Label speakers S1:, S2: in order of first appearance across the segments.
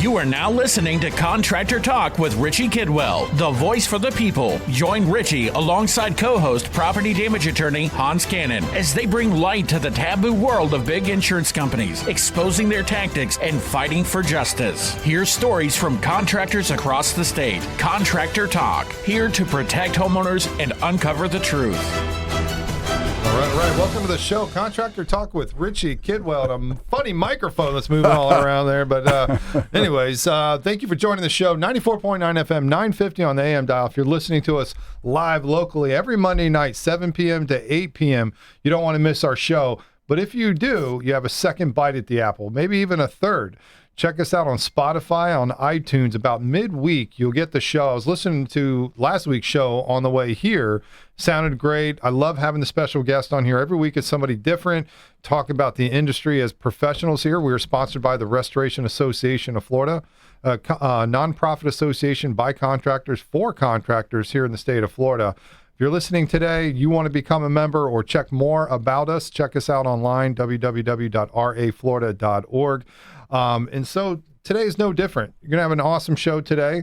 S1: You are now listening to Contractor Talk with Richie Kidwell, the voice for the people. Join Richie alongside co-host property damage attorney Hans Kennon as they bring light to the taboo world of big insurance companies, exposing their tactics and fighting for justice. Hear stories from contractors across the state. Contractor Talk, here to protect homeowners and uncover the truth.
S2: All right. Welcome to the show, Contractor Talk with Richie Kidwell. A funny microphone that's moving all around there. But anyways, thank you for joining the show. 94.9 FM, 950 on the AM dial. If you're listening to us live locally every Monday night, 7 p.m. to 8 p.m., you don't want to miss our show. But if you do, you have a second bite at the apple, maybe even a third. Check us out on Spotify, on iTunes. About midweek, you'll get the show. I was listening to last week's show on the way here. Sounded great. I love having the special guest on here. Every week it's somebody different. Talk about the industry as professionals here. We are sponsored by the Restoration Association of Florida, a nonprofit association by contractors for contractors here in the state of Florida. If you're listening today, you want to become a member or check more about us, check us out online, www.raflorida.org. And so today is no different. You're going to have an awesome show today.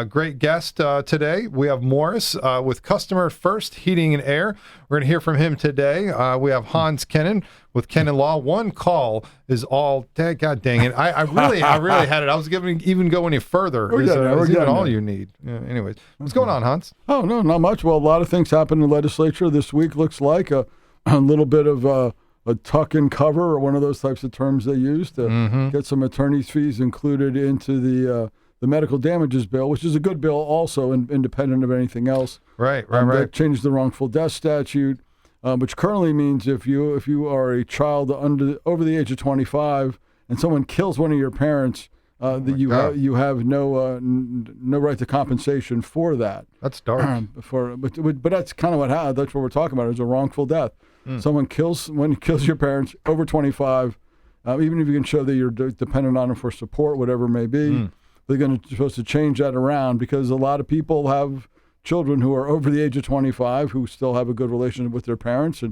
S2: Great guest today. We have Morris with Customer First Heating and Air. We're going to hear from him today. We have Hans Kennon with Kennon Law. One call is all. God dang it! I really had it. I was even go any further. We're getting all you need. Yeah, anyways, what's going on, Hans?
S3: Oh no, not much. Well, a lot of things happened in the legislature this week. Looks like a little bit of a tuck and cover, or one of those types of terms they use to get some attorney's fees included into the medical damages bill, which is a good bill also, independent of anything else.
S2: Right.
S3: They changed the wrongful death statute, which currently means if you are a child over the age of 25 and someone kills one of your parents, that you have no right to compensation for that.
S2: That's dark.
S3: But that's kind of that's what we're talking about, is a wrongful death. Someone kills your parents over 25, even if you can show that you're dependent on them for support, whatever it may be, they're supposed to change that around, because a lot of people have children who are over the age of 25 who still have a good relationship with their parents,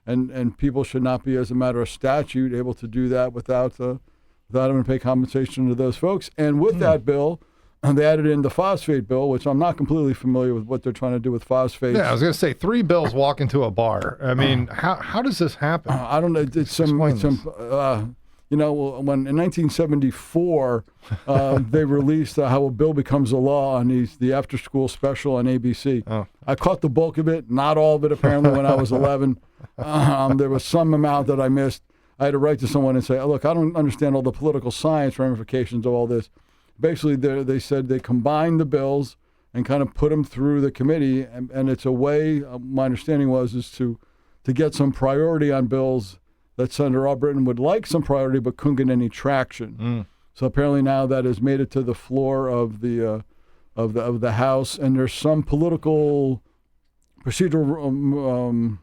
S3: and people should not be, as a matter of statute, able to do that without having to pay compensation to those folks. And with that bill, they added in the phosphate bill, which I'm not completely familiar with what they're trying to do with phosphates.
S2: Yeah, I was going to say 3 bills walk into a bar. I mean, how does this happen?
S3: I don't know. It's when in 1974 they released how a bill becomes a law on the after-school special on ABC.
S2: Oh.
S3: I caught the bulk of it, not all of it apparently, when I was 11. There was some amount that I missed. I had to write to someone and say, look, I don't understand all the political science ramifications of all this. Basically, they said they combined the bills and kind of put them through the committee, and it's a way, my understanding is to get some priority on bills that Senator Albritton would like some priority but couldn't get any traction. So apparently now that has made it to the floor of the House, and there's some political procedural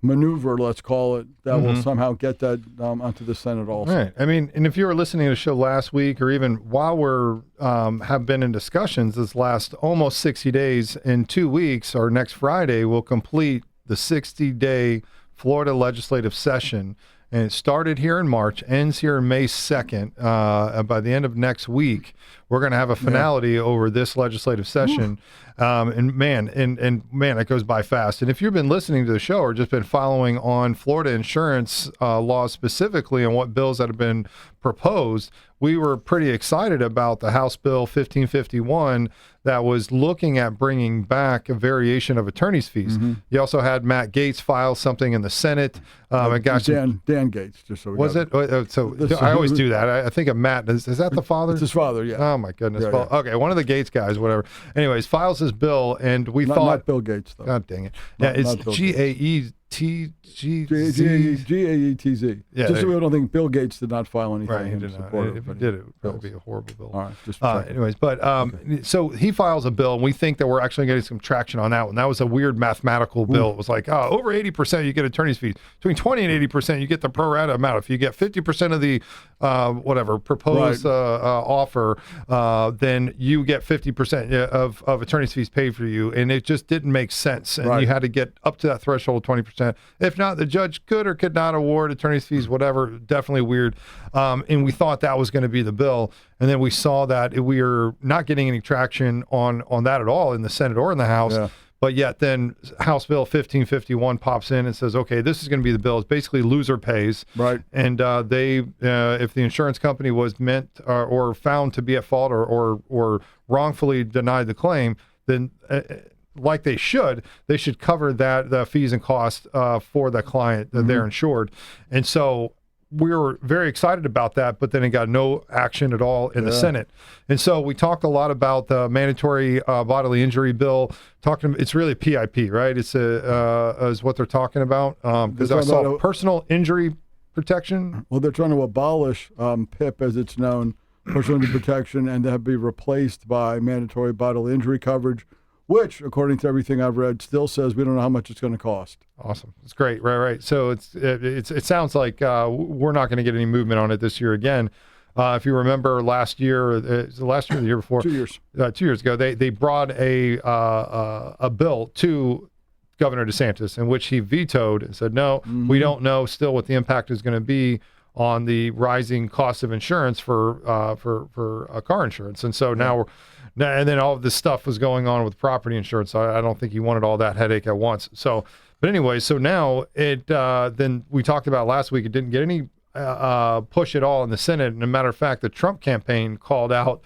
S3: maneuver, let's call it, that will somehow get that onto the Senate also.
S2: Right. I mean, and if you were listening to the show last week, or even while we're have been in discussions this last almost 60 days, in 2 weeks, or next Friday, we'll complete the 60-day Florida legislative session. And it started here in March, ends here May 2nd. By the end of next week, we're going to have a finality over this legislative session. And man, it goes by fast. And if you've been listening to the show or just been following on Florida insurance laws specifically and what bills that have been proposed, we were pretty excited about the House Bill 1551 that was looking at bringing back a variation of attorney's fees. You also had Matt Gaetz file something in the Senate.
S3: Dan Gaetz, just so we
S2: was it? So I always do that. I think of Matt. Is that the father?
S3: It's his father, yeah.
S2: Oh, my goodness. Well, okay, one of the Gaetz guys, whatever. Anyways, files this bill, and we thought...
S3: Not Bill Gates, though.
S2: God dang it. Yeah, it's Gaetz.
S3: G-A-E-T-Z.
S2: Yeah,
S3: just so we don't think Bill Gates did not file anything.
S2: Right, he did not. If he did, it would be a horrible bill.
S3: All right, just
S2: anyways, but so he files a bill, and we think that we're actually getting some traction on that one. That was a weird mathematical bill. It was like, over 80% you get attorney's fees. Between 20 and 80% you get the pro rata amount. If you get 50% of the proposed offer, then you get 50% of attorney's fees paid for you, and it just didn't make sense. And you had to get up to that threshold of 20%. 100%. If not, the judge could or could not award attorney's fees, whatever. Definitely weird. And we thought that was going to be the bill. And then we saw that we are not getting any traction on that at all in the Senate or in the House.
S3: Yeah.
S2: But yet then House Bill 1551 pops in and says, okay, this is going to be the bill. It's basically loser pays.
S3: Right.
S2: And if the insurance company was meant or found to be at fault or wrongfully denied the claim, then like they should cover the fees and costs for the client that they're insured. And so we were very excited about that, but then it got no action at all in the Senate. And so we talked a lot about the mandatory bodily injury bill. It's really PIP, right? It's is what they're talking about. Because I saw personal injury protection.
S3: Well, they're trying to abolish PIP as it's known, personal injury protection, and that be replaced by mandatory bodily injury coverage, which, according to everything I've read, still says we don't know how much it's going to cost.
S2: Awesome. It's great. Right. So it sounds like we're not going to get any movement on it this year again. If you remember last year, last year or the year before?
S3: 2 years.
S2: 2 years ago, they brought a bill to Governor DeSantis in which he vetoed and said, no, we don't know still what the impact is going to be on the rising cost of insurance for car insurance. And so now and then all of this stuff was going on with property insurance. So I don't think he wanted all that headache at once. So, but anyway, so now then we talked about last week, it didn't get any push at all in the Senate. And a matter of fact, the Trump campaign called out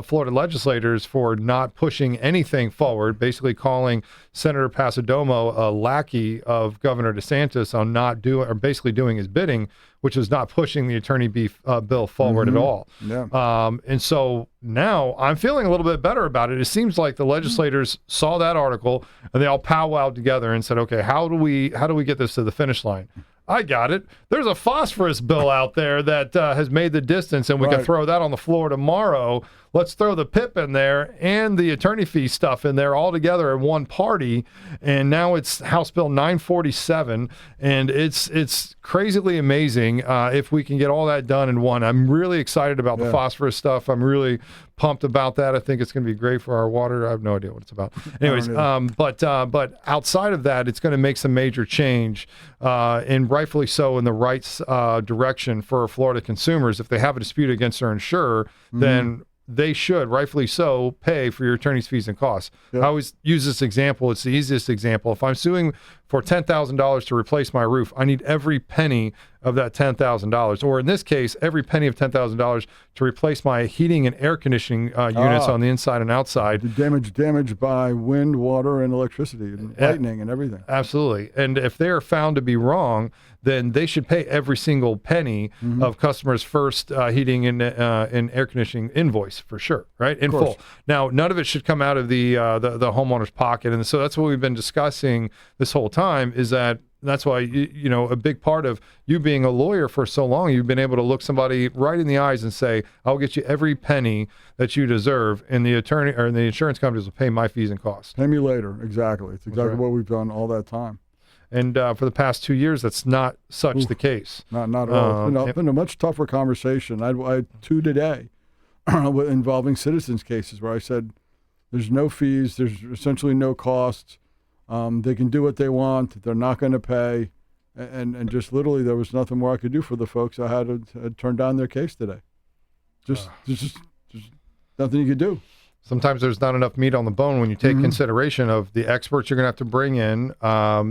S2: Florida legislators for not pushing anything forward, basically calling Senator Pasadomo a lackey of Governor DeSantis on not doing, or basically doing his bidding, which is not pushing the attorney bill forward at all.
S3: Yeah.
S2: And so now I'm feeling a little bit better about it. It seems like the legislators saw that article and they all powwowed together and said, okay, how do we get this to the finish line? I got it. There's a phosphorus bill out there that has made the distance, and we can throw that on the floor tomorrow. Let's throw the PIP in there and the attorney fee stuff in there all together in one party. And now it's House Bill 947, and it's crazily amazing if we can get all that done in one. I'm really excited about the phosphorus stuff. I'm really pumped about that. I think it's going to be great for our water. I have no idea what it's about. Anyways, but outside of that, it's going to make some major change, and rightfully so in the rights direction for Florida consumers. If they have a dispute against their insurer, then they should, rightfully so, pay for your attorney's fees and costs. I always use this example. It's the easiest example. If I'm suing for $10,000 to replace my roof, I need every penny of that $10,000, or in this case, every penny of $10,000 to replace my heating and air conditioning units on the inside and outside.
S3: The damage by wind, water, and electricity, and lightning, and everything.
S2: Absolutely. And if they are found to be wrong, then they should pay every single penny of customers' first heating and air conditioning invoice for sure, right? In full. Now, none of it should come out of the homeowner's pocket, and so that's what we've been discussing this whole time. Is that's why a big part of you being a lawyer for so long, you've been able to look somebody right in the eyes and say, "I'll get you every penny that you deserve," and the attorney or the insurance companies will pay my fees and costs.
S3: Pay me later. Exactly. It's exactly what we've done all that time.
S2: And for the past 2 years, that's not such the case.
S3: Not at all. It's been a much tougher conversation. I had two today involving citizens cases where I said there's no fees, there's essentially no costs. They can do what they want. They're not going to pay. And just literally there was nothing more I could do for the folks. I had to turn down their case today. Just nothing you could do.
S2: Sometimes there's not enough meat on the bone when you take consideration of the experts you're going to have to bring in,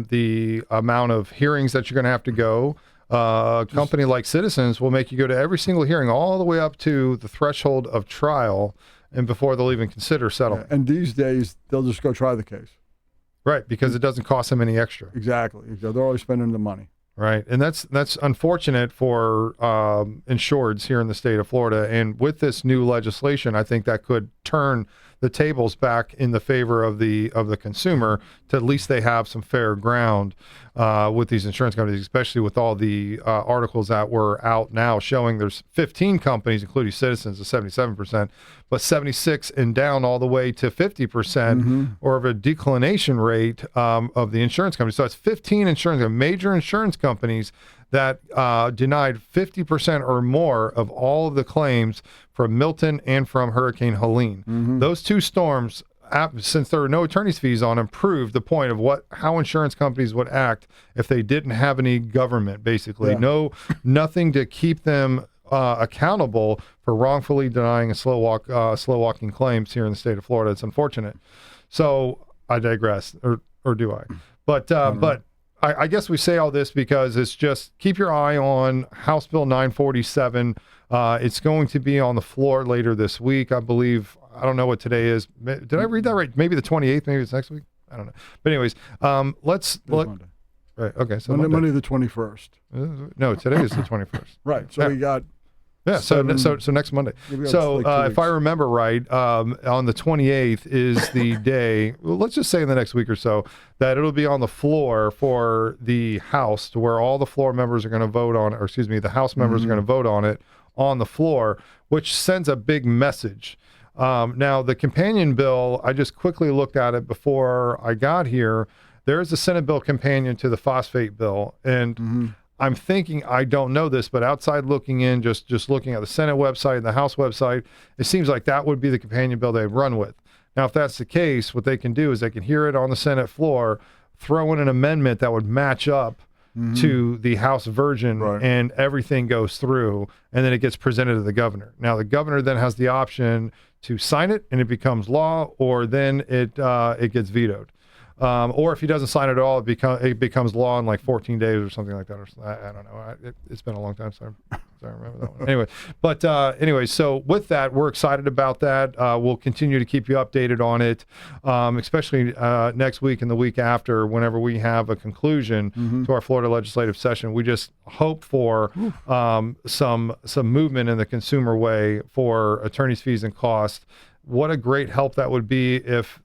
S2: the amount of hearings that you're going to have to go. A company like Citizens will make you go to every single hearing all the way up to the threshold of trial and before they'll even consider settlement.
S3: And these days, they'll just go try the case.
S2: Right, because it doesn't cost them any extra.
S3: Exactly. They're always spending the money.
S2: Right, and that's unfortunate for insureds here in the state of Florida. And with this new legislation, I think that could turn the tables back in the favor of the consumer. To at least they have some fair ground with these insurance companies, especially with all the articles that were out now showing there's 15 companies, including Citizens, of 77%, but 76 and down all the way to 50% or of a declination rate of the insurance companies. So it's 15 major insurance companies that denied 50% or more of all of the claims from Milton and from Hurricane Helene. Those two storms since there are no attorney's fees on them, proved the point of how insurance companies would act if they didn't have any government, basically.
S3: Yeah.
S2: Nothing to keep them accountable for wrongfully denying slow walking claims here in the state of Florida. It's unfortunate. So I digress, or do I? But I guess we say all this because it's just keep your eye on House Bill 947. It's going to be on the floor later this week, I believe. I don't know what today is. Did I read that right? Maybe the 28th. Maybe it's next week. I don't know. But anyways, let's look.
S3: Monday.
S2: Right. Okay. So
S3: Monday the 21st.
S2: No, today is the 21st.
S3: Right. So we got.
S2: Yeah, so next Monday. So if I remember right, on the 28th is the day, well, let's just say in the next week or so, that it'll be on the floor for the House, to where all the floor members are going to vote on, or excuse me, the House members are going to vote on it on the floor, which sends a big message. Now, the companion bill, I just quickly looked at it before I got here. There is a Senate bill companion to the phosphate bill, and I'm thinking, I don't know this, but outside looking in, just looking at the Senate website and the House website, it seems like that would be the companion bill they'd run with. Now, if that's the case, what they can do is they can hear it on the Senate floor, throw in an amendment that would match up to the House version, and everything goes through, and then it gets presented to the governor. Now, the governor then has the option to sign it, and it becomes law, or then it gets vetoed. Or if he doesn't sign it at all, it becomes law in like 14 days or something like that. Or I don't know. It's been a long time, so I remember that one. Anyway, so with that, we're excited about that. We'll continue to keep you updated on it, especially next week and the week after, whenever we have a conclusion to our Florida legislative session. We just hope for some movement in the consumer way for attorney's fees and costs. What a great help that would be if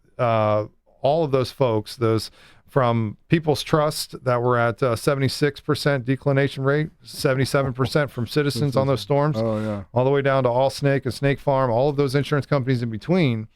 S2: all of those folks, those from People's Trust that were at 76% declination rate, 77% from Citizens on those storms, all the way down to All Snake and Snake Farm, all of those insurance companies in between,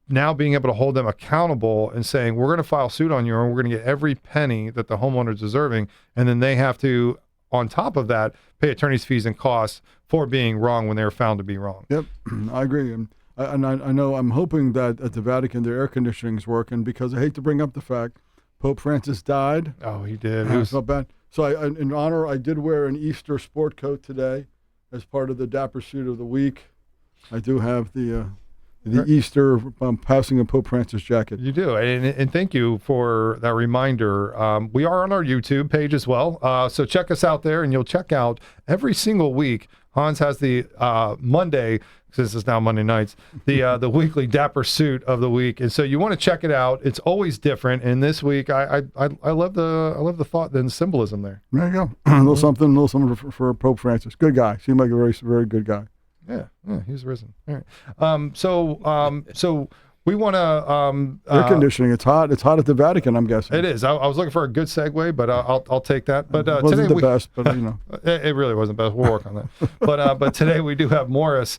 S2: now being able to hold them accountable and saying, we're going to file suit on you and we're going to get every penny that the homeowner is deserving, and then they have to, on top of that, pay attorney's fees and costs for being wrong when they were found to be wrong.
S3: Yep, I agree. And I know I'm hoping that at the Vatican their air conditioning is working, because I hate to bring up the fact Pope Francis died.
S2: Oh, he did.
S3: It was so bad. So in honor, I did wear an Easter sport coat today as part of the Dapper Suit of the Week. I do have the Easter passing of Pope Francis jacket.
S2: You do, and thank you for that reminder. We are on our YouTube page as well, so check us out there, and you'll check out every single week. Hans has the Monday, since it's now Monday nights, the weekly Dapper Suit of the Week, and so you want to check it out. It's always different, and this week I love the thought and symbolism there.
S3: There you go, a little something for Pope Francis. Good guy. Seemed like a very, very good guy.
S2: Yeah, he's risen. All right. So we want to
S3: air conditioning. It's hot. It's hot at the Vatican, I'm guessing.
S2: It is. I was looking for a good segue, but I'll take that. But
S3: it wasn't
S2: today
S3: the best, but you know,
S2: it really wasn't best. We'll work on that. But today we do have Morris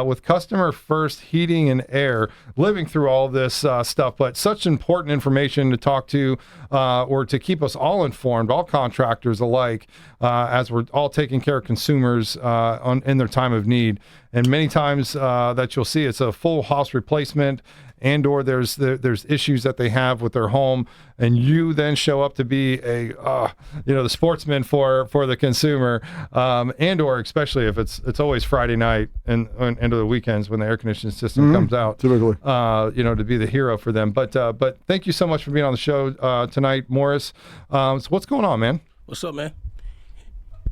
S2: with Customer First Heating and Air, living through all this stuff. But such important information to talk to, or to keep us all informed, all contractors alike, as we're all taking care of consumers in their time of need. And many times that you'll see, it's a full house replacement, and or there's issues that they have with their home, and you then show up to be the sportsman for the consumer, and or especially if it's always Friday night and into the weekends when the air conditioning system comes out,
S3: typically,
S2: to be the hero for them. But thank you so much for being on the show tonight, Morris. So what's going on, man?
S4: What's up, man?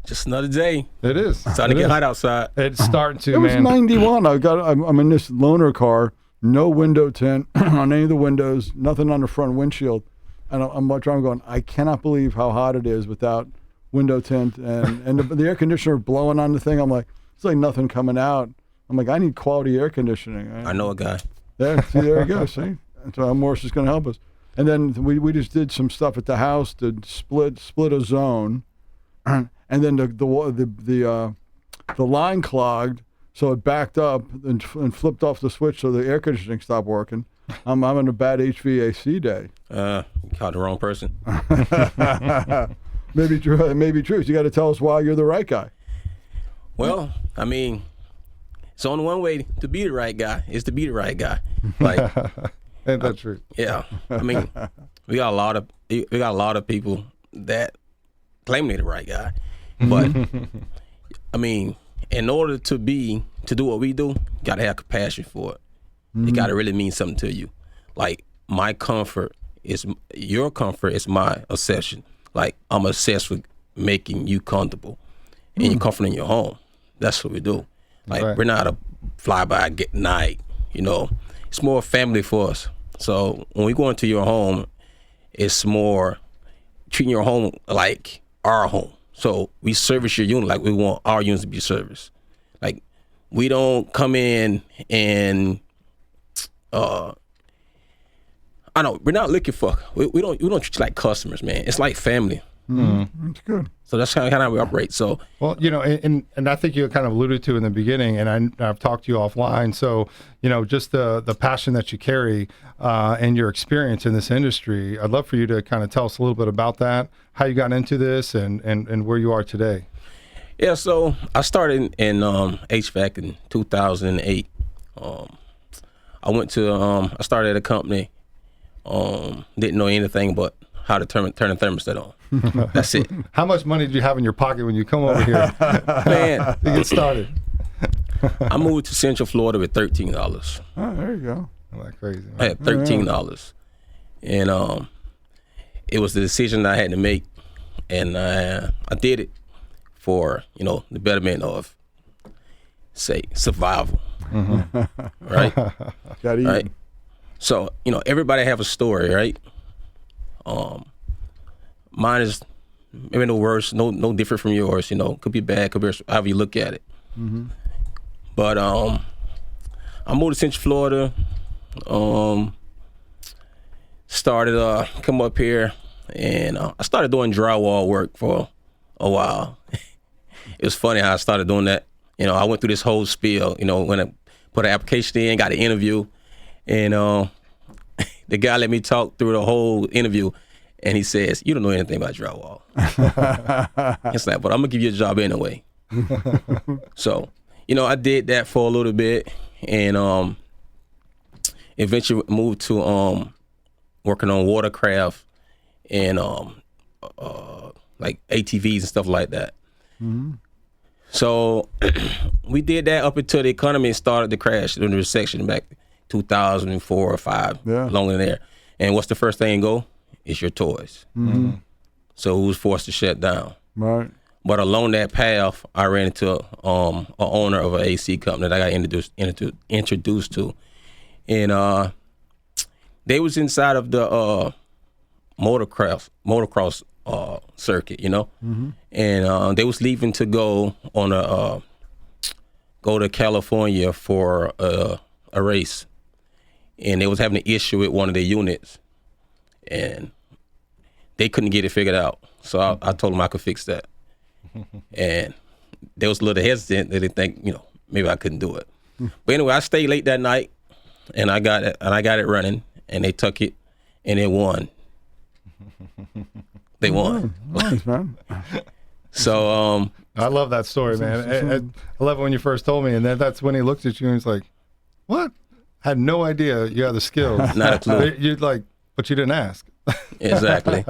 S4: Just another day.
S2: It is.
S4: It's starting to get hot outside.
S2: It's starting to,
S3: It was 91. I'm in this loaner car, no window tint on any of the windows, nothing on the front windshield. And I'm driving going, I cannot believe how hot it is without window tint. And the air conditioner blowing on the thing. I'm like, it's like nothing coming out. I'm like, I need quality air conditioning.
S4: I know a guy.
S3: There you go. See? And so Morris is going to help us. And then we just did some stuff at the house to split a zone. And then the line clogged, so it backed up and flipped off the switch, so the air conditioning stopped working. I'm having a bad HVAC day.
S4: You called the wrong person.
S3: Maybe true. You got to tell us why you're the right guy.
S4: Well, I mean, it's only one way to be the right guy is to be the right guy. Like,
S2: Ain't that true?
S4: Yeah, I mean, we got a lot of people that claim they're the right guy, but I mean, in order to do what we do, you gotta have compassion for it. It gotta really mean something to you. Like your comfort is my obsession. Like I'm obsessed with making you comfortable and you're comfortable in your home. That's what we do. Like we're not a fly by night. It's more family for us. So when we go into your home, it's more treating your home like our home. So we service your unit like we want our units to be serviced. Like we don't come in and I know we're not looking for we don't treat you like customers, man. It's like family.
S3: That's good.
S4: So that's kind of how we operate. So
S2: well, and I think you kind of alluded to in the beginning, and I've talked to you offline. So just the passion that you carry and your experience in this industry. I'd love for you to kind of tell us a little bit about that, how you got into this, and where you are today.
S4: Yeah, so I started in HVAC in 2008. I started at a company. Didn't know anything but how to turn a thermostat on. That's it.
S2: How much money did you have in your pocket when you come over here?
S4: Man,
S2: to get started.
S4: I moved to Central Florida with $13.
S3: Oh, there you go.
S2: Isn't that crazy?
S4: I had $13, and it was the decision I had to make, and I did it for the betterment of, say, survival. Right?
S3: Gotta eat.
S4: Right. So everybody have a story, right? Mine is maybe no worse, no different from yours. Could be bad, could be however you look at it. But I moved to Central Florida. Started come up here, and I started doing drywall work for a while. It was funny how I started doing that. I went through this whole spiel. When I put an application in, got an interview, and the guy let me talk through the whole interview. And he says, "You don't know anything about drywall." It's like, but I'm gonna give you a job anyway. So, I did that for a little bit, and eventually moved to working on watercraft and like ATVs and stuff like that. So we did that up until the economy started to crash during the recession back 2004 or 5, along in there. And what's the first thing go? It's your toys. So it was forced to shut down.
S3: Right.
S4: But along that path, I ran into a owner of an AC company that I got introduced to, and they was inside of the motocross circuit, and they was leaving to go on go to California for a race, and they was having an issue with one of their units, and they couldn't get it figured out. So I told them I could fix that. And they was a little hesitant. They didn't think, maybe I couldn't do it. But anyway, I stayed late that night, and I got it running, and they took it, and they won. They won.
S3: Nice, man.
S4: So
S2: I love that story, man. I love it when you first told me, and then that's when he looked at you and he's like, "What? Had no idea you had the skills."
S4: Not a clue.
S2: You'd like, but you didn't ask.
S4: Exactly.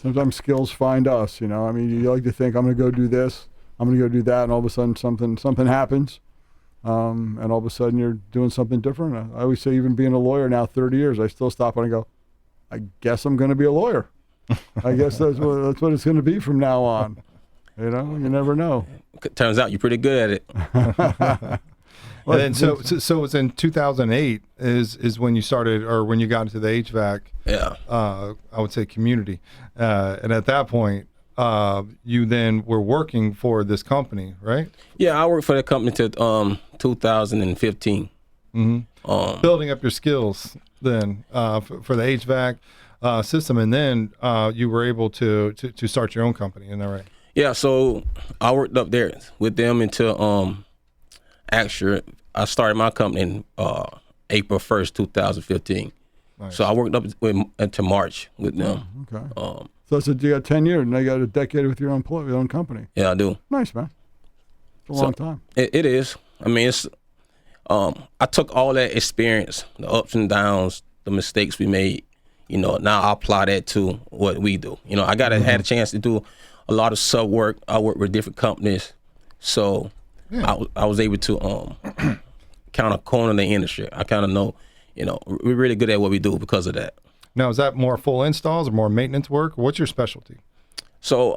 S3: Sometimes skills find us, I mean, you like to think, I'm going to go do this, I'm going to go do that, and all of a sudden something happens, and all of a sudden you're doing something different. I always say, even being a lawyer now 30 years, I still stop and I go, I guess I'm going to be a lawyer. I guess that's what it's going to be from now on. You never know.
S4: Turns out you're pretty good at it.
S2: And then so it was in 2008 is when you started, or when you got into the HVAC.
S4: Yeah.
S2: I would say community, and at that point, you then were working for this company, right?
S4: Yeah, I worked for that company till 2015.
S2: Building up your skills then for the HVAC system, and then you were able to start your own company. Isn't that right?
S4: Yeah. So I worked up there with them until actually I started my company in April 1st, 2015. Nice. So I worked up until March with them.
S3: Okay. So you got 10 years, now you got a decade with your own company.
S4: Yeah, I do.
S3: Nice, man. It's a long time.
S4: It is. I mean, it's. I took all that experience, the ups and downs, the mistakes we made. Now I apply that to what we do. I had a chance to do a lot of sub work. I work with different companies, so I was able to kind of corner the industry. I kind of know, we're really good at what we do because of that.
S2: Now, is that more full installs or more maintenance work? What's your specialty?
S4: So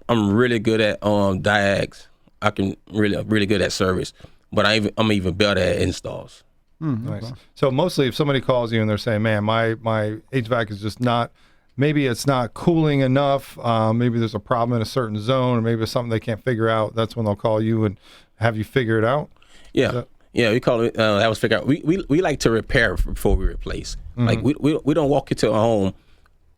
S4: I'm really good at diags. I can really good at service, but I'm even better at installs.
S2: Nice. So mostly if somebody calls you and they're saying, man, my HVAC is just not, maybe it's not cooling enough, maybe there's a problem in a certain zone, or maybe it's something they can't figure out, that's when they'll call you and have you figure it out?
S4: Yeah. We call it, that was figure out. We like to repair before we replace. Like we don't walk into a home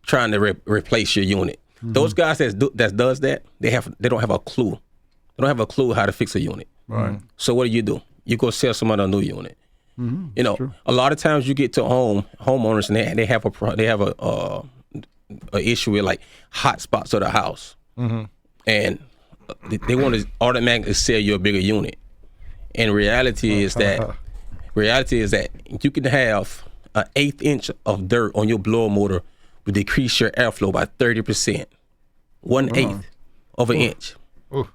S4: trying to replace your unit. Those guys that does that, they don't have a clue. They don't have a clue how to fix a unit.
S3: Right.
S4: So what do? You go sell somebody a new unit. A lot of times you get to homeowners and they have a issue with like hot spots of the house, and they want to automatically sell you a bigger unit. And reality is that you can have an 1/8 inch of dirt on your blower motor will decrease your airflow by 30%. 1/8 of an inch.
S2: Ooh.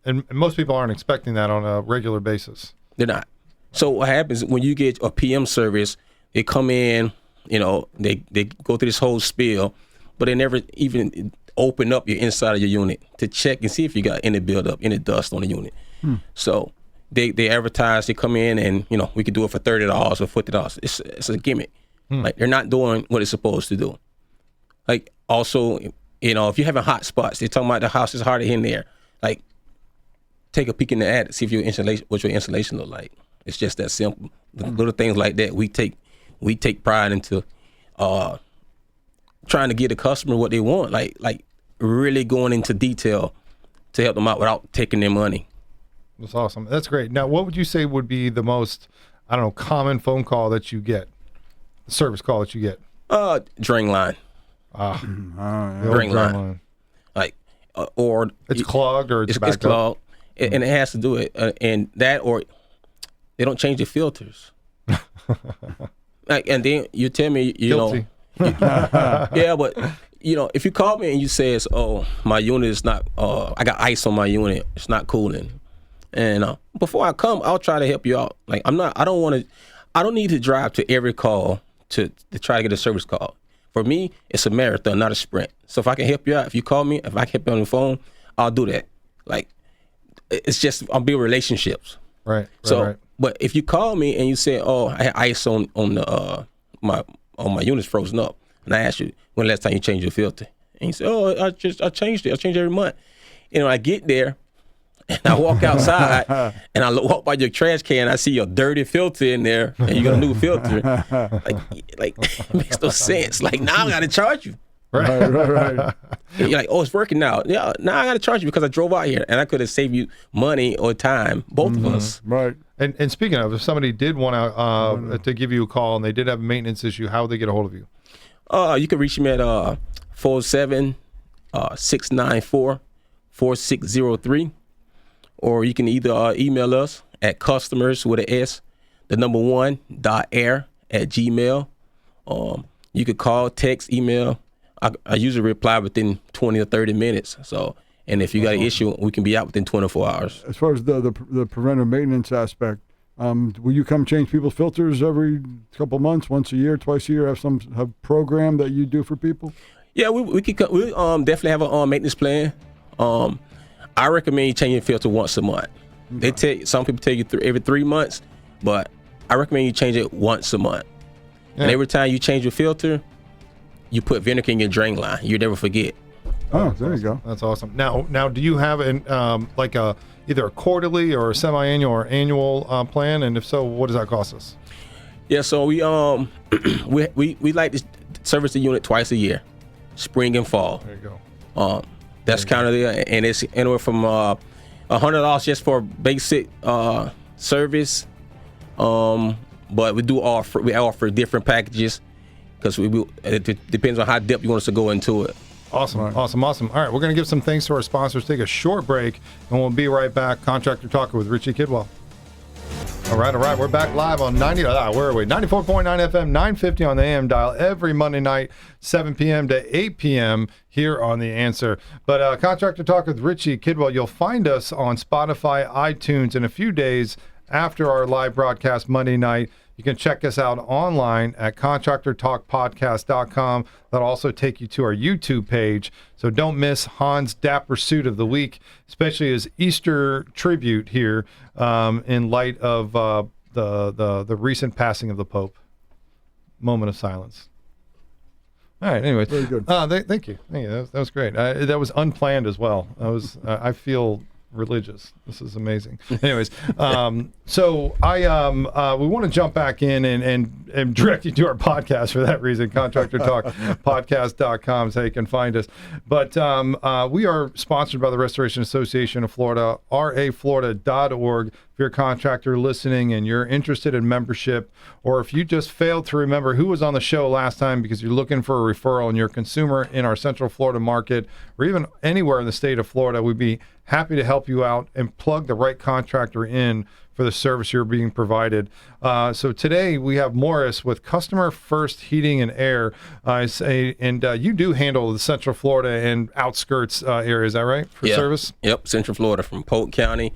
S2: And most people aren't expecting that on a regular basis.
S4: They're not. So what happens when you get a PM service, they come in, they go through this whole spiel, but they never even open up your inside of your unit to check and see if you got any buildup, any dust on the unit. So they advertise, they come in and, we can do it for $30 or $50. It's a gimmick. Like they're not doing what it's supposed to do. Like also, if you're having hot spots, they're talking about the house is harder in there. Like take a peek in the attic, see if what your insulation look like. It's just that simple. Little things like that we take pride into trying to give the customer what they want, like really going into detail to help them out without taking their money.
S2: That's awesome. That's great. Now, what would you say would be the most, common phone call that you get, the service call that you get?
S4: Drain line. Drain line. Like, or
S2: it's clogged or it's
S4: clogged, and it has to do it, and that or they don't change the filters. And then you tell me,
S2: Guilty.
S4: Yeah, but if you call me and you say, "Oh, my unit is not, I got ice on my unit, it's not cooling," and before I come, I'll try to help you out. Like I don't need to drive to every call to try to get a service call. For me, it's a marathon, not a sprint. So if I can help you out, if you call me, if I can help you on the phone, I'll do that. Like it's just I'm building relationships.
S2: Right.
S4: So. But if you call me and you say, "Oh, I had ice on my unit's frozen up," and I ask you, "When the last time you changed your filter?" And you say, "Oh, I changed it. I change every month." I get there and I walk outside and I walk by your trash can and I see your dirty filter in there and you got a new filter. Like it makes no sense. Like now I got to charge you.
S3: Right.
S4: You're like, "Oh, it's working now." Yeah, now I got to charge you because I drove out here and I could have saved you money or time, both of us.
S3: Right.
S2: And speaking of, if somebody did want to give you a call and they did have a maintenance issue, how would they get a hold of you?
S4: You can reach me at 407-694-4603, or you can either email us at customers with an S, @air@gmail. You could call, text, email. I usually reply within 20 or 30 minutes. So, and if you got an issue, we can be out within 24 hours.
S3: As far as the preventive maintenance aspect, will you come change people's filters every couple months, once a year, twice a year? Have a program that you do for people?
S4: Yeah, we definitely have a maintenance plan. I recommend you change your filter once a month. Okay. Some people tell you every 3 months, but I recommend you change it once a month. Yeah. And every time you change your filter, you put vinegar in your drain line. You never forget.
S3: Oh, there you go.
S2: That's awesome. Now, do you have either a quarterly or a semi-annual or annual plan? And if so, what does that cost us?
S4: Yeah, so we like to service the unit twice a year, spring and fall.
S2: There you go.
S4: That's kind of and it's anywhere from $100 just for basic service. But we offer different packages because it depends on how deep you want us to go into it.
S2: Awesome. All right, we're going to give some thanks to our sponsors, take a short break, and we'll be right back. Contractor Talk with Richie Kidwell. All right. We're back live on 94.9 FM, 950 on the AM dial every Monday night, 7 p.m. to 8 p.m. here on The Answer. But Contractor Talk with Richie Kidwell, you'll find us on Spotify, iTunes in a few days after our live broadcast Monday night. You can check us out online at contractortalkpodcast.com. That'll also take you to our YouTube page. So don't miss Hans' Dapper Suit of the Week, especially his Easter tribute here in light of the recent passing of the Pope. Moment of silence. All right, anyways.
S3: Very good.
S2: Thank you. That was great. That was unplanned as well. I feel religious. This is amazing. Anyways, so we want to jump back in and direct you to our podcast for that reason. Contractor Talk podcast.com is how you can find us. But we are sponsored by the Restoration Association of Florida, raflorida.org. If you're a contractor listening and you're interested in membership, or if you just failed to remember who was on the show last time because you're looking for a referral and you're a consumer in our Central Florida market or even anywhere in the state of Florida, we'd be happy to help you out and plug the right contractor in for the service you're being provided. So today we have Morris with Customer First Heating and Air. And you do handle the Central Florida and outskirts area, is that right, for service?
S4: Yep, Central Florida from Polk County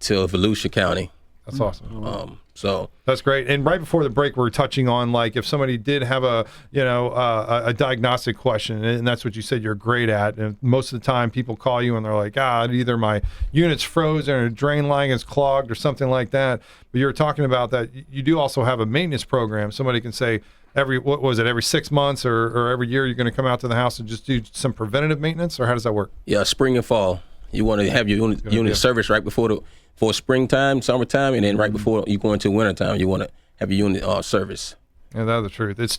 S4: to Volusia County.
S2: That's awesome.
S4: So
S2: that's great. And right before the break, we were touching on, like, if somebody did have a diagnostic question, and that's what you said you're great at. And most of the time, people call you and they're like, either my unit's frozen or drain line is clogged or something like that. But you were talking about that you do also have a maintenance program. Somebody can say every 6 months or every year you're going to come out to the house and just do some preventative maintenance, or how does that work?
S4: Yeah, spring and fall. You want to have your unit service right before for springtime, summertime, and then right before you go into wintertime, you want to have your unit service.
S2: Yeah, that's the truth. It's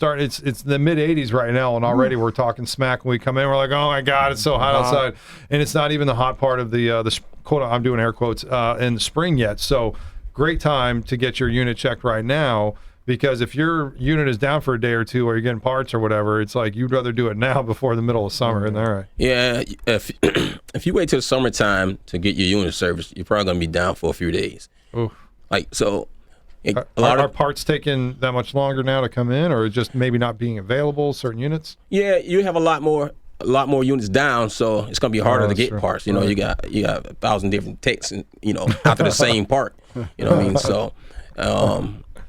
S2: the mid 80s right now, and already we're talking smack when we come in. We're like, oh my God, it's so hot outside, and it's not even the hot part of the quote. I'm doing air quotes in the spring yet. So great time to get your unit checked right now, because if your unit is down for a day or two, or you're getting parts or whatever, it's like you'd rather do it now before the middle of summer. Isn't that right?
S4: Yeah, if you wait till summertime to get your unit service, you're probably gonna be down for a few days.
S2: Ooh.
S4: Are
S2: parts taking that much longer now to come in, or just maybe not being available, certain units?
S4: Yeah, you have a lot more units down, so it's gonna be harder to get parts. You know, you got 1,000 different techs, and after the same part. You know what I mean? So,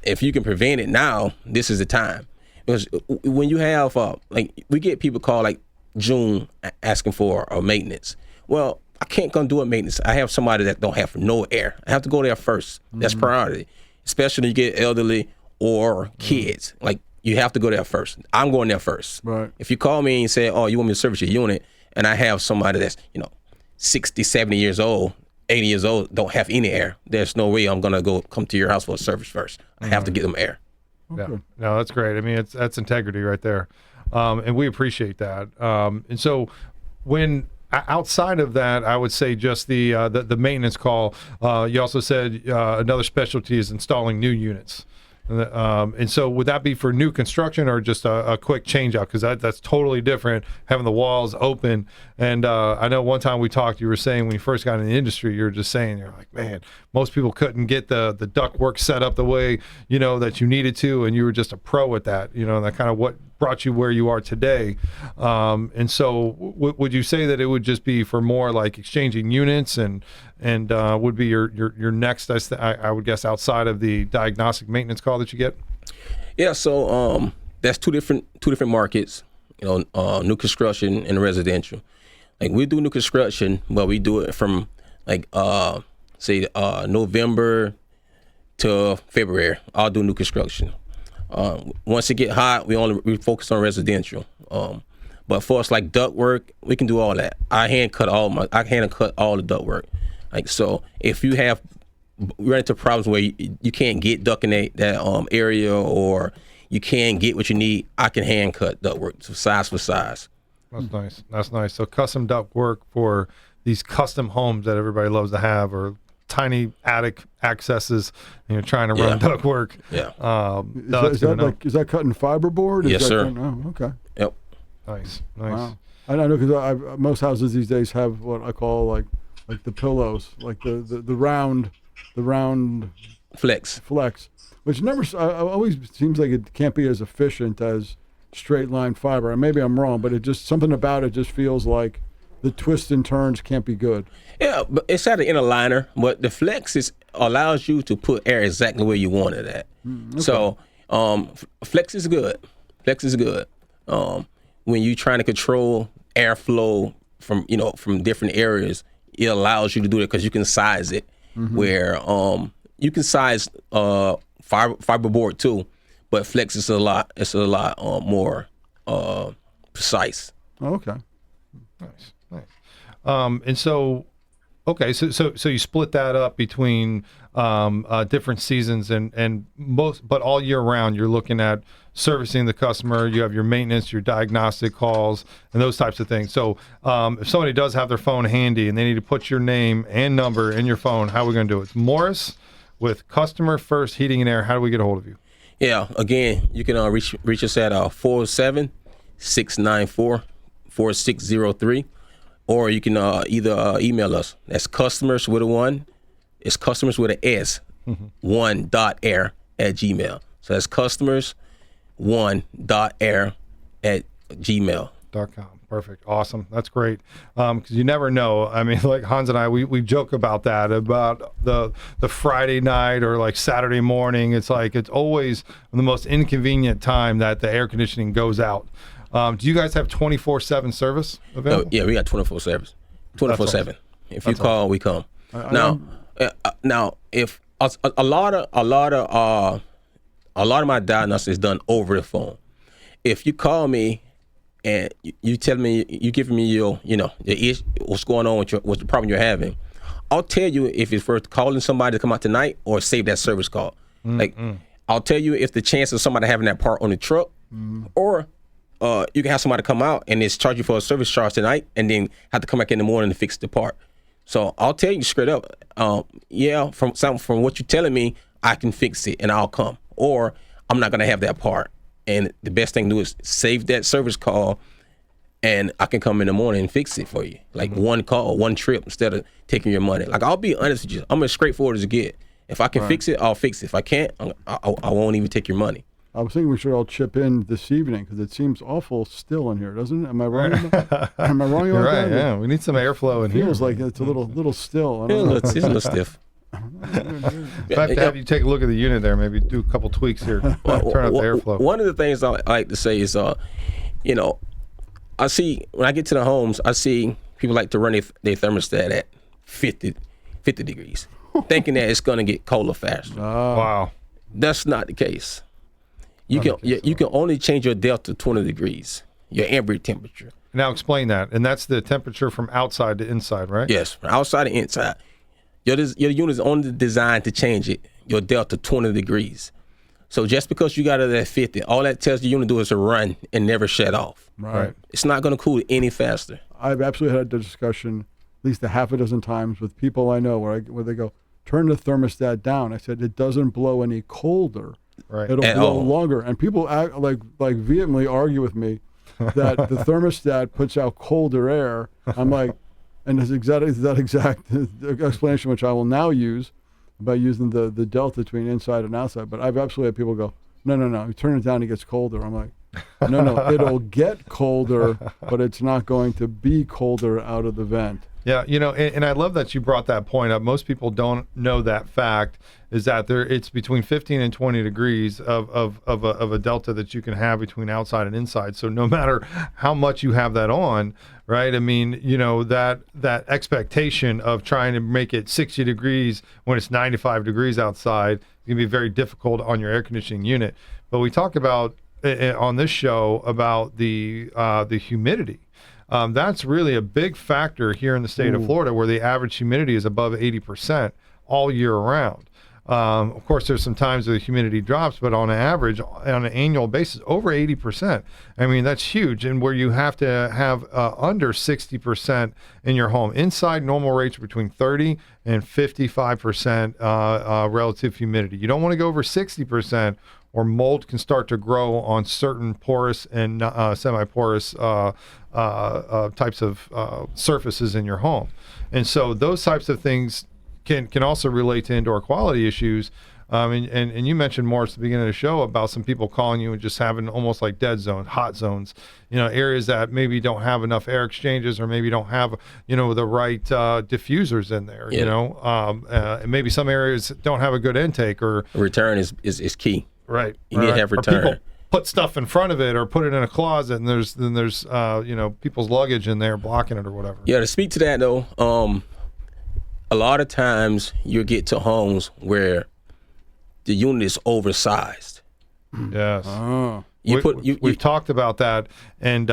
S4: if you can prevent it now, this is the time. Because when you have we get people call like June asking for a maintenance. Well, I can't come do a maintenance. I have somebody that don't have no air. I have to go there first. That's priority. Especially when you get elderly or kids. Like, you have to go there first. I'm going there first.
S3: Right.
S4: If you call me and say, oh, you want me to service your unit, and I have somebody that's 60, 70 years old, 80 years old, don't have any air, there's no way I'm going to come to your house for a service first. I have to get them air.
S2: Yeah. No, that's great. I mean, that's integrity right there. And we appreciate that. And so when outside of that, I would say just the maintenance call. You also said another specialty is installing new units. And so would that be for new construction or just a quick change out? Because that's totally different, having the walls open. And I know one time we talked, you were saying when you first got in the industry, you were just saying, you're like, man, most people couldn't get the duct work set up the way, that you needed to. And you were just a pro at that, and that kind of what brought you where you are today. And so would you say that it would just be for more like exchanging units and would be your next, I would guess, outside of the diagnostic maintenance call that you get?
S4: Yeah, so that's two different markets, new construction and residential. Like, we do new construction, but we do it from November to February. I'll do new construction. Once it get hot, we focus on residential. But for us, like duct work, we can do all that. I hand cut all the duct work. Like, so if you run into problems where you can't get duct in that area, or you can't get what you need, I can hand cut duct work size for size.
S2: That's nice. So custom duct work for these custom homes that everybody loves to have, or tiny attic accesses, trying to run duct work.
S4: Yeah.
S3: Is that cutting fiberboard?
S4: Yes, sir.
S3: Okay.
S2: Yep. Nice.
S3: Wow. I know, because most houses these days have what I call like the pillows, like the round
S4: Flex.
S3: Which never always seems like it can't be as efficient as straight line fiber. And maybe I'm wrong, but it just something about it just feels like the twists and turns can't be good.
S4: Yeah, but it's at the inner liner, but the Flex allows you to put air exactly where you want it at.
S3: Okay.
S4: So Flex is good. When you're trying to control airflow from different areas, it allows you to do it because you can size it where you can size fiberboard too, but Flex is a lot more precise.
S3: Oh, okay.
S2: Nice. And so, okay, so you split that up between different seasons and most, but all year round you're looking at servicing the customer. You have your maintenance, your diagnostic calls, and those types of things. So if somebody does have their phone handy and they need to put your name and number in your phone, how are we going to do it? It's Morris with Customer First Heating and Air. How do we get a hold of you?
S4: Yeah, again, you can reach us at 407-694-4603, or you can either email us. That's customers with a 1. It's customers with an S, 1.air@gmail. So that's customers 1.air@gmail.com.
S2: Perfect. Awesome. That's great. Because you never know. I mean, like Hans and I, we joke about that, about the Friday night or like Saturday morning. It's like it's always the most inconvenient time that the air conditioning goes out. Do you guys have 24/7 service available?
S4: Yeah, we got 24 service, 24/7.
S2: Awesome.
S4: If you call, we come. Now, if a lot of my diagnosis is done over the phone. If you call me and you tell me, you giving me your issue, what's going on with the problem you're having, I'll tell you if it's worth calling somebody to come out tonight or save that service call. I'll tell you if the chance of somebody having that part on the truck, or you can have somebody come out and it's charge you for a service charge tonight and then have to come back in the morning to fix the part. So I'll tell you straight up, from what you're telling me, I can fix it and I'll come, or I'm not gonna have that part. And the best thing to do is save that service call, and I can come in the morning and fix it for you. Like one call, one trip, instead of taking your money. Like, I'll be honest with you, I'm as straightforward as it get. If I can fix it, I'll fix it. If I can't, I won't even take your money.
S3: I was thinking we should all chip in this evening because it seems awful still in here, doesn't it? Am I wrong? Am I wrong?
S2: You're right. Yeah, we need some airflow in here.
S3: Feels like it's a little still.
S4: It's a little stiff.
S2: In fact, have you take a look at the unit there, maybe do a couple tweaks here, turn up the airflow.
S4: One of the things I like to say is, I see, when I get to the homes, I see people like to run their thermostat at 50 degrees, thinking that it's going to get colder faster.
S2: Wow.
S4: That's not the case. You can only change your delta 20 degrees, your ambient temperature.
S2: Now explain that. And that's the temperature from outside to inside, right?
S4: Yes, from outside to inside. Your unit is only designed to change it, your delta 20 degrees. So just because you got it at 50, all that tells the unit to do is to run and never shut off.
S3: Right.
S4: It's not going to cool any faster.
S3: I've absolutely had a discussion at least a half a dozen times with people I know where they go, turn the thermostat down. I said, it doesn't blow any colder.
S2: Right.
S3: It'll blow longer. And people act like vehemently argue with me that the thermostat puts out colder air. I'm like, and that exact explanation, which I will now use by using the delta between inside and outside. But I've absolutely had people go, no, you turn it down, it gets colder. I'm like, no, it'll get colder, but it's not going to be colder out of the vent.
S2: Yeah, and I love that you brought that point up. Most people don't know that fact, is that it's between 15 and 20 degrees of a delta that you can have between outside and inside. So no matter how much you have that on, right? I mean, that expectation of trying to make it 60 degrees when it's 95 degrees outside is going to be very difficult on your air conditioning unit. But we talk about on this show about the humidity. That's really a big factor here in the state of Florida, where the average humidity is above 80% all year round. Of course, there's some times where the humidity drops, but on average, on an annual basis, over 80%. I mean, that's huge. And where you have to have under 60% in your home. Inside, normal rates are between 30 and 55% relative humidity. You don't want to go over 60%, or mold can start to grow on certain porous and semi-porous types of surfaces in your home. And so those types of things can also relate to indoor quality issues, And you mentioned, Morris, at the beginning of the show about some people calling you and just having almost like dead zones, hot zones, areas that maybe don't have enough air exchanges or maybe don't have, the right diffusers in there, and maybe some areas don't have a good intake or
S4: return is key.
S2: Right.
S4: You need to have return.
S2: Or people put stuff in front of it or put it in a closet and there's people's luggage in there blocking it or whatever.
S4: Yeah, to speak to that though, a lot of times you get to homes where the unit is oversized.
S2: Yes.
S4: We've
S2: talked about that, and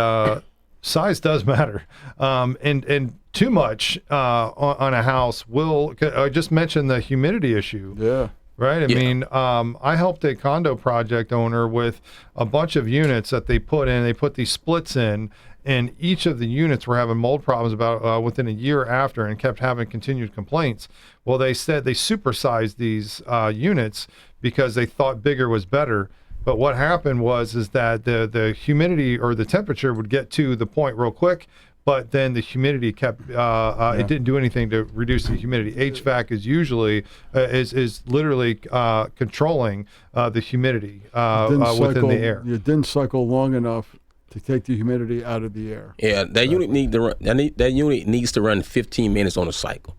S2: size does matter. And too much on a house will. I just mentioned the humidity issue.
S3: Yeah.
S2: Right. I mean, I helped a condo project owner with a bunch of units that they put in. They put these splits in, and each of the units were having mold problems about within a year after, and kept having continued complaints. Well, they said they supersized these units because they thought bigger was better. But what happened was that the humidity or the temperature would get to the point real quick, but then the humidity kept it didn't do anything to reduce the humidity. HVAC is usually is literally controlling the humidity within the air.
S3: You didn't cycle long enough to take the humidity out of the air.
S4: Yeah, that unit need to run. That unit needs to run 15 minutes on a cycle.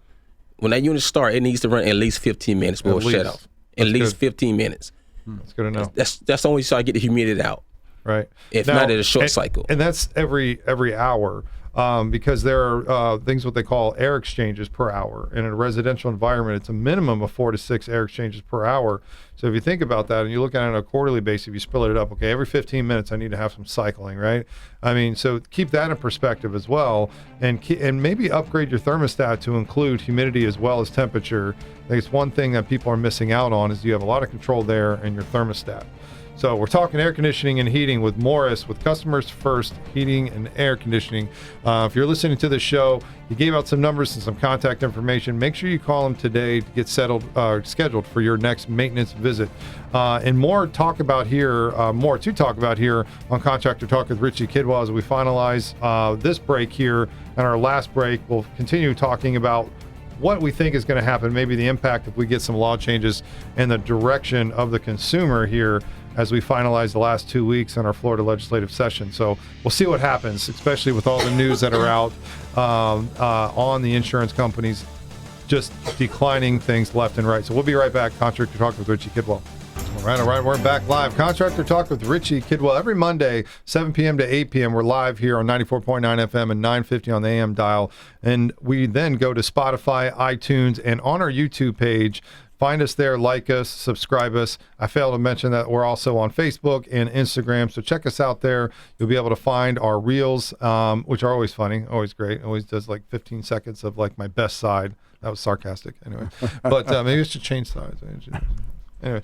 S4: When that unit starts, it needs to run at least 15 minutes before shut off. At least 15 minutes.
S2: That's good to know.
S4: That's the only so I get the humidity out.
S2: Right.
S4: If not, it's a short cycle.
S2: And that's every hour. Because there are things what they call air exchanges per hour. In a residential environment, it's a minimum of 4 to 6 air exchanges per hour. So if you think about that and you look at it on a quarterly basis, if you split it up, okay, every 15 minutes I need to have some cycling, right? I mean, so keep that in perspective as well, and maybe upgrade your thermostat to include humidity as well as temperature. I think it's one thing that people are missing out on is you have a lot of control there in your thermostat. So we're talking air conditioning and heating with Morris, with Customers First Heating and Air Conditioning. If you're listening to the show, he gave out some numbers and some contact information. Make sure you call him today to get scheduled for your next maintenance visit. And more to talk about here on Contractor Talk with Richie Kidwell as we finalize this break here. And our last break, we'll continue talking about what we think is going to happen, maybe the impact if we get some law changes and the direction of the consumer here as we finalize the last 2 weeks in our Florida legislative session. So we'll see what happens, especially with all the news that are out on the insurance companies just declining things left and right. So we'll be right back. Contractor Talk with Richie Kidwell. All right. We're back live. Contractor Talk with Richie Kidwell. Every Monday, 7 p.m. to 8 p.m., we're live here on 94.9 FM and 950 on the AM dial. And we then go to Spotify, iTunes, and on our YouTube page. Find us there, like us, subscribe us. I failed to mention that we're also on Facebook and Instagram, so check us out there. You'll be able to find our reels, which are always funny, always great. Always does like 15 seconds of like my best side. That was sarcastic, anyway. But maybe I should change sides. Anyway,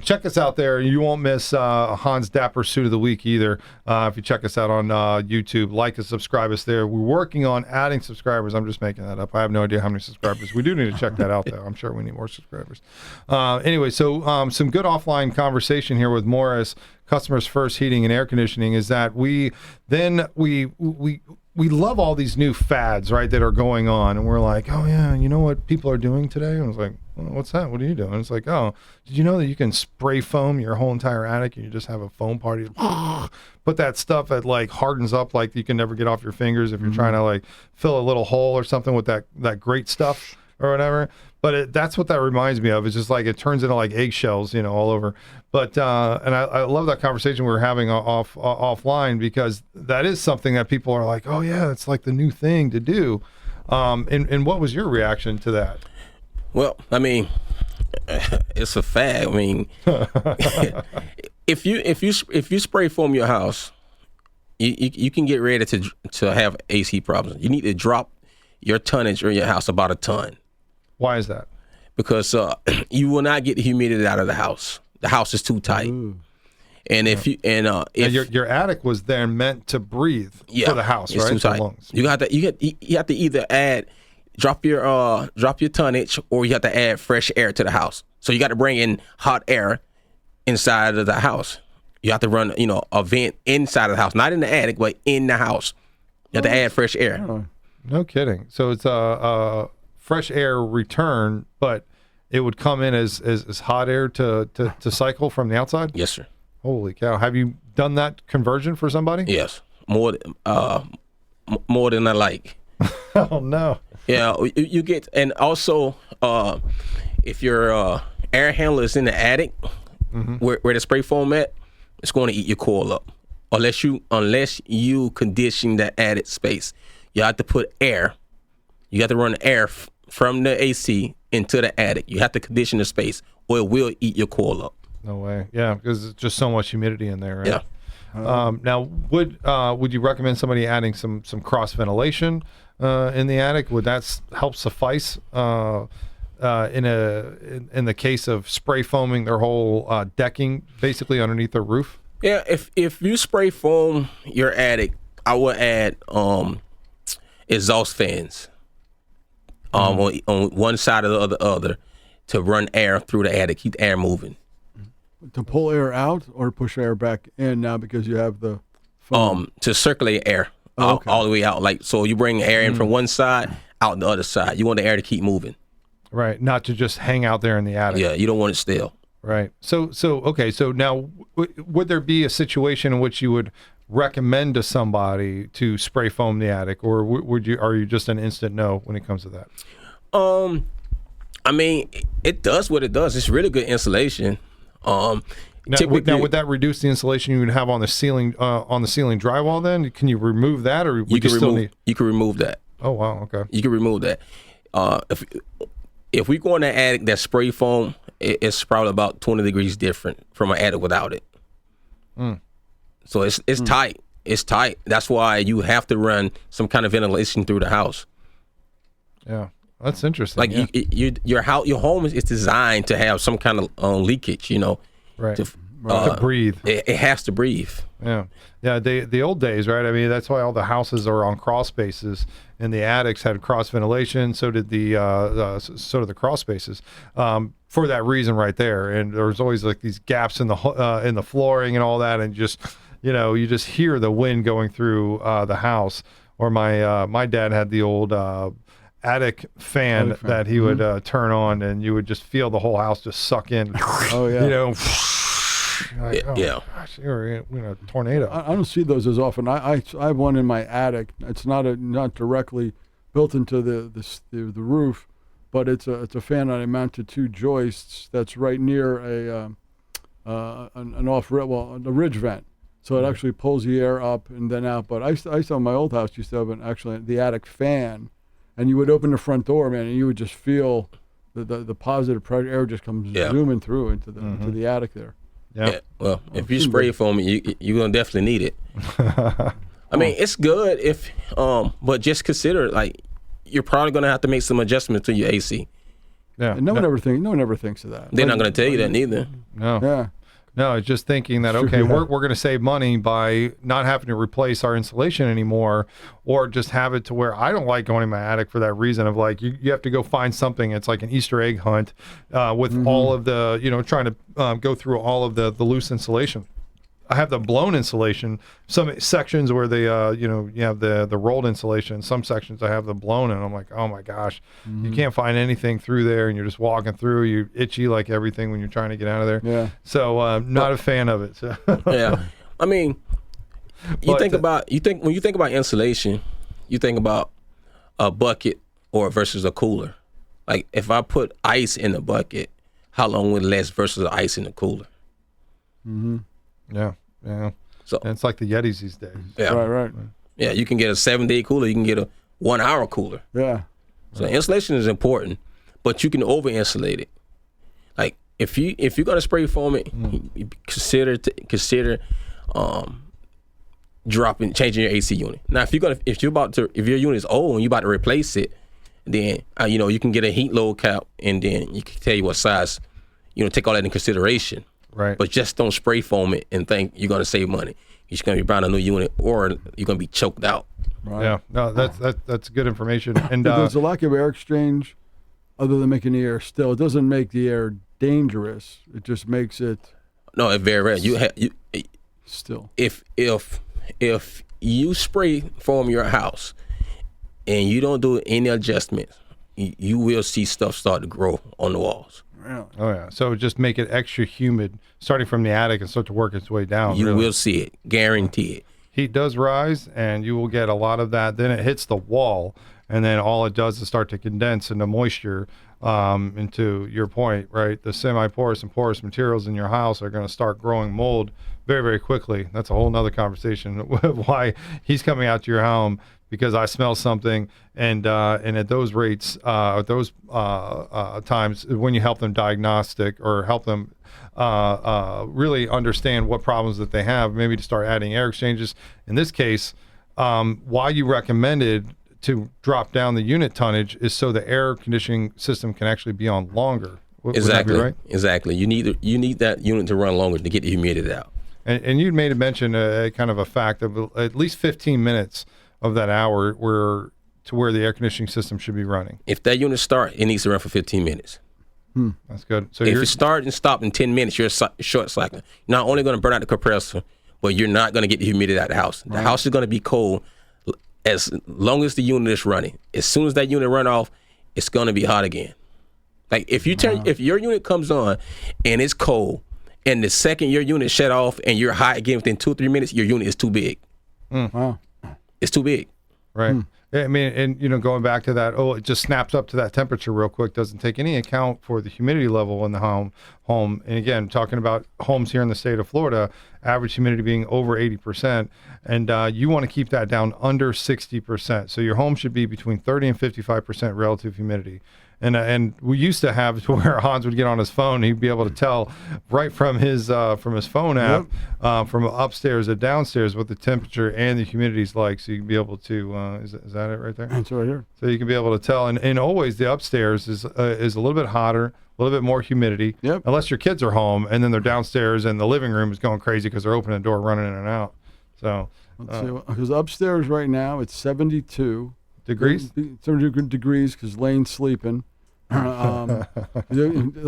S2: check us out there. You won't miss Hans' Dapper Suit of the Week either. If you check us out on YouTube, like us, subscribe us there. We're working on adding subscribers. I'm just making that up. I have no idea how many subscribers. We do need to check that out, though. I'm sure we need more subscribers. Anyway, so some good offline conversation here with Morris, Customers First Heating and Air Conditioning, is that we love all these new fads, right, that are going on. And we're like, oh, yeah, you know what people are doing today? And I was like, what's that? What are you doing? And it's like, oh, did you know that you can spray foam your whole entire attic and you just have a foam party? Put that stuff that like hardens up like you can never get off your fingers if you're trying to like fill a little hole or something with that great stuff or whatever. But that's what that reminds me of. It's just like it turns into like eggshells, all over. But and I love that conversation we were having offline, because that is something that people are like, oh yeah, it's like the new thing to do. And what was your reaction to that?
S4: Well, I mean, it's a fad. I mean, if you spray foam your house, you can get ready to have AC problems. You need to drop your tonnage in your house about a ton.
S2: Why is that?
S4: Because you will not get the humidity out of the house. The house is too tight. Ooh. And if
S2: your attic was there meant to breathe for the house,
S4: it's
S2: right?
S4: Too tight. You have to either drop your tonnage, or you have to add fresh air to the house. So you got to bring in hot air inside of the house. You have to run a vent inside of the house, not in the attic, but in the house. You have to add fresh air.
S2: Oh, no kidding. So it's a fresh air return, but it would come in as hot air to cycle from the outside?
S4: Yes, sir.
S2: Holy cow. Have you done that conversion for somebody?
S4: Yes, more than I like.
S2: Oh, no.
S4: Yeah, you get, and also if your air handler is in the attic, where the spray foam at, it's going to eat your coil up. Unless you condition the attic space, you have to put air. You have to run air from the AC into the attic. You have to condition the space, or it will eat your coil up.
S2: No way. Yeah, because it's just so much humidity in there, right?
S4: Yeah.
S2: Now, would you recommend somebody adding some cross ventilation in the attic? Would that help suffice in the case of spray foaming their whole decking basically underneath the roof?
S4: Yeah, if you spray foam your attic, I would add exhaust fans on one side or the other to run air through the attic, keep the air moving.
S3: To pull air out or push air back in now because you have the foam?
S4: To circulate air all the way out. Like, so you bring air in from one side, out the other side. You want the air to keep moving.
S2: Right, not to just hang out there in the attic.
S4: Yeah, you don't want it stale.
S2: Right. So okay. So now, would there be a situation in which you would recommend to somebody to spray foam the attic, or are you just an instant no when it comes to that?
S4: I mean, it does what it does. It's really good insulation.
S2: Now, would that reduce the insulation you would have on the ceiling drywall? Then can you remove that, or
S4: you can remove that.
S2: Oh wow. Okay.
S4: You can remove that. If we go in the attic that spray foam, it's probably about 20 degrees different from an attic without it. So it's tight. It's tight. That's why you have to run some kind of ventilation through the house.
S2: Yeah, that's interesting.
S4: Like your home is designed to have some kind of leakage,
S2: right?
S4: To
S2: breathe.
S4: It has to breathe.
S2: Yeah. The old days, right? I mean, that's why all the houses are on crawl spaces, and the attics had cross ventilation. So did the crawl spaces. For that reason, right there. And there was always like these gaps in the flooring and all that, and just you just hear the wind going through the house. Or my dad had the old attic fan that he would turn on, and you would just feel the whole house just suck in.
S3: Oh yeah.
S2: Like, gosh, you're in a tornado.
S3: I don't see those as often. I have one in my attic. It's not directly built into the roof, but it's a fan that I mount to two joists that's right near an a ridge vent. So it actually pulls the air up and then out. But I saw my old house used to have the attic fan, and you would open the front door, man, and you would just feel the positive pressure air just comes zooming through into the attic there.
S4: Yeah. Well, if you spray foam it, you're gonna definitely need it. I mean, it's good but just consider like you're probably gonna have to make some adjustments to your AC.
S2: Yeah.
S3: And no one ever thinks of that.
S4: They're not gonna tell you that neither.
S2: No.
S3: Yeah.
S2: No, it's just thinking that, okay, we're going to save money by not having to replace our insulation anymore, or just have it to where I don't like going in my attic for that reason of like, you have to go find something. It's like an Easter egg hunt with all of the, trying to go through all of the loose insulation. I have the blown insulation, some sections where they, you have the rolled insulation. Some sections I have the blown, and I'm like, oh my gosh, you can't find anything through there, and you're just walking through. You're itchy like everything when you're trying to get out of there.
S3: Yeah.
S2: So not a fan of it. So.
S4: Yeah, I mean, when you think about insulation, you think about a bucket versus a cooler. Like if I put ice in the bucket, how long would it last versus the ice in the cooler?
S3: Mm-hmm.
S2: Yeah.
S4: So
S2: and it's like the Yetis these days.
S4: Yeah.
S3: Right.
S4: Yeah, you can get a 7-day cooler. You can get a 1-hour cooler.
S3: Yeah.
S4: So insulation is important, but you can over insulate it. Like if you're gonna spray foam it, consider changing your AC unit. Now if your unit is old and you're about to replace it, then you can get a heat load cap, and then you can tell you what size. Take all that in consideration.
S2: Right.
S4: But just don't spray foam it and think you're going to save money. You're just going to be buying a new unit, or you're going to be choked out.
S3: Right.
S2: Yeah. No, that's good information. And
S3: there's a lack of air exchange, other than making the air still. It doesn't make the air dangerous. It just makes it.
S4: No, it's very rare. You
S3: still.
S4: If you spray foam your house and you don't do any adjustments you will see stuff start to grow on the walls.
S3: Really?
S2: Oh yeah. So just make it extra humid, starting from the attic, and start to work its way down.
S4: You
S2: really.
S4: will see it, guaranteed.
S2: Heat does rise, and you will get a lot of that. Then it hits the wall, and then all it does is start to condense into moisture. Into your point, right? The semi-porous and porous materials in your house are going to start growing mold very, very quickly. That's a whole nother conversation. Why he's coming out to your home because I smell something, and at those rates, at those times, when you help them diagnostic or help them really understand what problems that they have, maybe to start adding air exchanges. In this case, why you recommended to drop down the unit tonnage is so the air conditioning system can actually be on longer.
S4: Exactly.
S2: Would that be right?
S4: Exactly. You need that unit to run longer to get the humidity out.
S2: And you made a mention a kind of a fact of at least 15 minutes of that hour where the air conditioning system should be running.
S4: If that unit starts, it needs to run for 15 minutes.
S2: That's good. So
S4: if you start and stop in 10 minutes, you're short cycle. You're not only going to burn out the compressor, but you're not going to get the humidity out of the house. The house is going to be cold as long as the unit is running. As soon as that unit run off, it's going to be hot again. Like if your unit comes on and it's cold, and the second your unit shut off and you're hot again within 2 or 3 minutes, your unit is too big.
S3: Wow.
S4: It's too big.
S2: Right. I mean, and going back to that, it just snaps up to that temperature real quick, doesn't take any account for the humidity level in the home. And again, talking about homes here in the state of Florida, average humidity being over 80%, and you want to keep that down under 60%. So your home should be between 30 and 55% relative humidity. And we used to have to where Hans would get on his phone, he'd be able to tell right from his phone app, from upstairs to downstairs, what the temperature and the humidity is like. So you can be able to, is that it right there?
S3: That's right here.
S2: So you can be able to tell, and always the upstairs is a little bit hotter, a little bit more humidity, unless your kids are home, and then they're downstairs and the living room is going crazy because they're opening the door, running in and out. So
S3: let's see, because upstairs right now it's 72
S2: degrees,
S3: 72 degrees because Lane's sleeping. They'll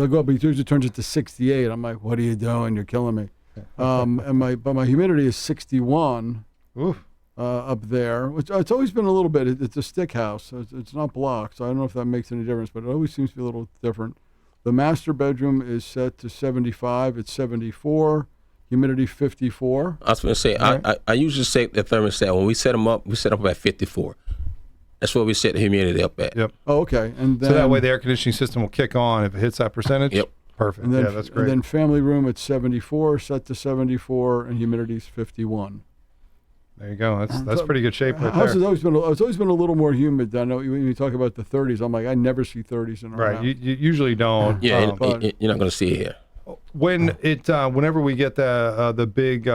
S3: go up, but he usually turns it to 68. I'm like, what are you doing? You're killing me. And my humidity is 61.
S2: Oof.
S3: Up there, which it's always been a little bit. It's a stick house, so it's not blocked. So I don't know if that makes any difference, but it always seems to be a little different. The master bedroom is set to 75. It's 74. Humidity 54.
S4: I was going to say, right? I usually set the thermostat, when we set them up, we set up at 54. That's where we set the humidity up at.
S2: Yep.
S3: Oh, okay. And then,
S2: so that way the air conditioning system will kick on if it hits that percentage?
S4: Yep.
S2: Perfect.
S3: And then,
S2: that's great.
S3: And then family room at 74, set to 74, and humidity is 51.
S2: There you go. That's pretty good shape right
S3: house
S2: there.
S3: It's always been a little more humid. I know when you talk about the 30s, I'm like, I never see 30s in our house.
S2: You usually don't.
S4: Yeah, you're not going to see it here.
S2: Whenever we get the big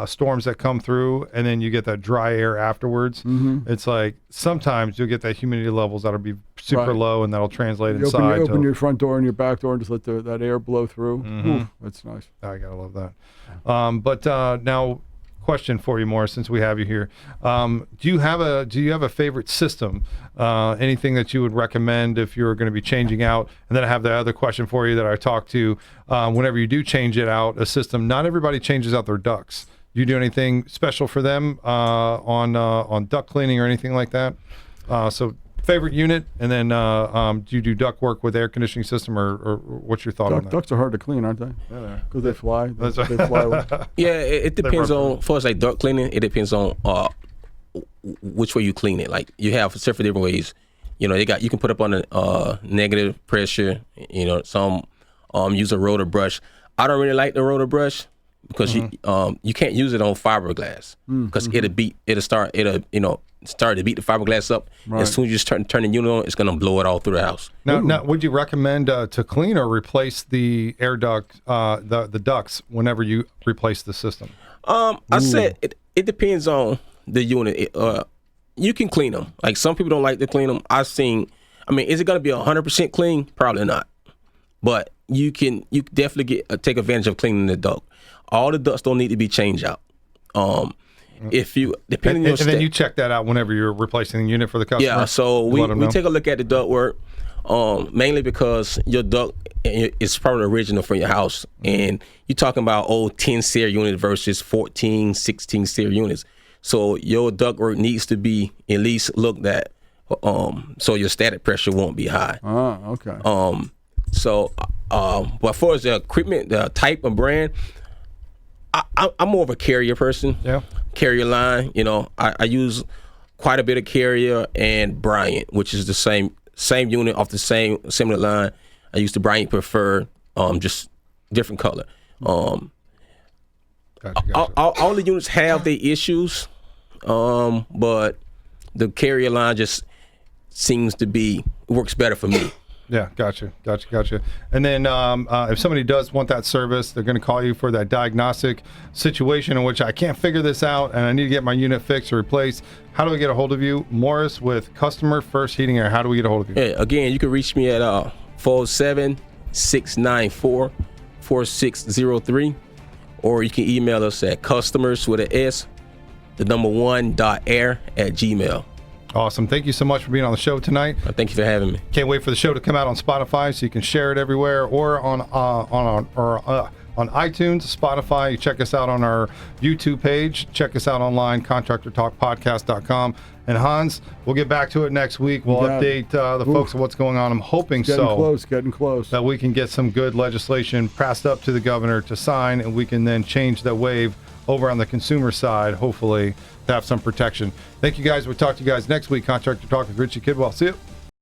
S2: storms that come through, and then you get that dry air afterwards, it's like sometimes you'll get that humidity levels that'll be super low, and that'll translate inside.
S3: Open your front door and your back door and just let that air blow through. Oof, that's nice.
S2: I gotta love that. But now, question for you, Morris, since we have you here, do you have a favorite system? Anything that you would recommend if you're going to be changing out? And then I have the other question for you that I talked to. Whenever you do change it out, a system, not everybody changes out their ducts. Do you do anything special for them on duct cleaning or anything like that? So favorite unit, and then do you do duct work with air conditioning system, or what's your thought on that?
S3: Ducts are hard to clean, aren't they?
S2: Yeah,
S3: because they fly. They fly.
S4: Yeah, it depends on, for us, like duct cleaning, it depends on which way you clean it. Like you have several different ways. You know, you can put up on a negative pressure. You know, some use a rotor brush. I don't really like the rotor brush because you can't use it on fiberglass because it'll start to beat the fiberglass up. Right. As soon as you turn the unit on, it's going to blow it all through the house.
S2: Now, would you recommend to clean or replace the air duct, the ducts, whenever you replace the system?
S4: I said it depends on the unit. You can clean them. Like some people don't like to clean them. Is it going to be 100% clean? Probably not. But you definitely take advantage of cleaning the duct. All the ducts don't need to be changed out. If you depending on
S2: then you check that out whenever you're replacing the unit for the customer.
S4: Yeah, so we take a look at the duct work, mainly because your duct is probably original for your house, and you're talking about old 10 SEER units versus 14, 16 SEER units. So your duct work needs to be at least looked at so your static pressure won't be high.
S3: Oh, okay.
S4: But as far as the equipment, the type of brand, I'm more of a Carrier person.
S2: Yeah.
S4: Carrier line. I use quite a bit of Carrier and Bryant, which is the same unit off the same similar line. I use the Bryant Preferred, just different color.
S2: Gotcha.
S4: All the units have their issues, but the Carrier line just seems to works better for me.
S2: Yeah, gotcha. And then if somebody does want that service, they're going to call you for that diagnostic situation in which I can't figure this out and I need to get my unit fixed or replaced. How do we get a hold of you? Morris with Customer First Heating Air. How do we get a hold of you?
S4: Yeah, again, you can reach me at 407-694-4603, or you can email us at customers with an S, the number 1.air@gmail.com.
S2: Awesome. Thank you so much for being on the show tonight.
S4: Thank you for having me.
S2: Can't wait for the show to come out on Spotify so you can share it everywhere, or on iTunes, Spotify. You check us out on our YouTube page. Check us out online, contractortalkpodcast.com. And Hans, we'll get back to it next week. We'll update the folks on what's going on. I'm hoping
S3: Getting close.
S2: that we can get some good legislation passed up to the governor to sign, and we can then change the wave over on the consumer side, hopefully, to have some protection. Thank you guys. We'll talk to you guys next week. Contractor Talk with Richie Kidwell. See you.